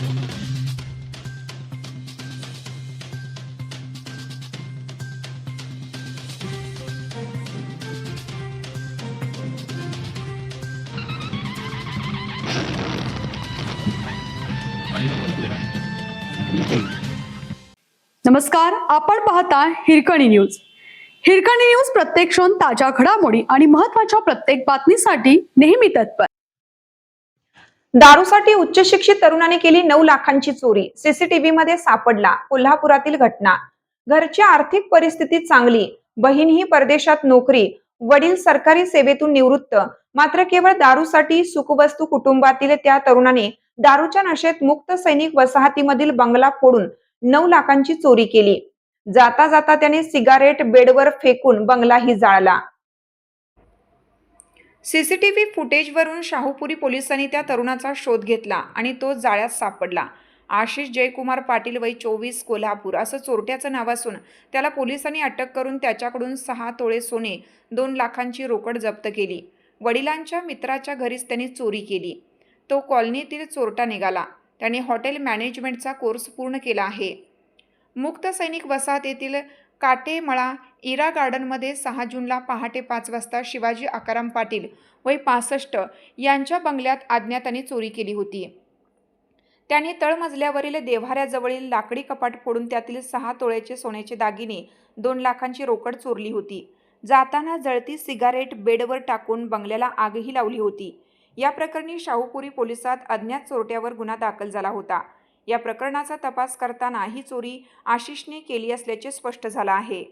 नमस्कार, आपण पाहता हिरकणी न्यूज. हिरकणी न्यूज प्रत्येक क्षण ताज्या घडामोडी आणि महत्त्वाच्या प्रत्येक बातमीसाठी नेहमी तत्पर. दारूसाठी उच्च शिक्षित तरुणाने केली 9 लाखांची चोरी. सीसीटीव्ही मध्ये सापडला कोल्हापुरातील घटना. घरची आर्थिक परिस्थिती चांगली, बहीण ही परदेशात नोकरी, वडील सरकारी सेवेतून निवृत्त, मात्र केवळ दारूसाठी सुखवस्तू कुटुंबातील त्या तरुणाने दारूच्या नशेत मुक्त सैनिक वसाहतीमधील बंगला फोडून 9 लाखांची चोरी केली. जाता जाता त्याने सिगारेट बेडवर फेकून बंगलाही जाळला. सीसीटीव्ही फुटेजवरून शाहूपुरी पोलिसांनी त्या तरुणाचा शोध घेतला आणि तो जाळ्यात सापडला. आशिष जयकुमार पाटील, वय 24, कोल्हापूर असं चोरट्याचं नाव असून त्याला पोलिसांनी अटक करून त्याच्याकडून 6 तोळे सोने, 2 लाखांची रोकड जप्त केली. वडिलांच्या मित्राच्या घरीच त्यांनी चोरी केली. तो कॉलनीतील चोरटा निघाला. त्याने हॉटेल मॅनेजमेंटचा कोर्स पूर्ण केला आहे. मुक्त सैनिक वसाहतीतील काटेमळा इरा गार्डनमध्ये 6 जूनला पहाटे 5 वाजता शिवाजी आकाराम पाटील, वय 65 यांच्या बंगल्यात अज्ञाताने चोरी केली होती. त्यांनी तळमजल्यावरील देव्हाऱ्याजवळील लाकडी कपाट फोडून त्यातील 6 तोळ्याचे सोन्याचे दागिने, 2 लाखांची रोकड चोरली होती. जाताना जळती सिगारेट बेडवर टाकून बंगल्याला आगही लावली होती. या प्रकरणी शाहूपुरी पोलिसात अज्ञात चोरट्यावर गुन्हा दाखल झाला होता. या प्रकरणाचा तपास करताना ही चोरी आशिषने केली असल्याचे स्पष्ट झालं आहे.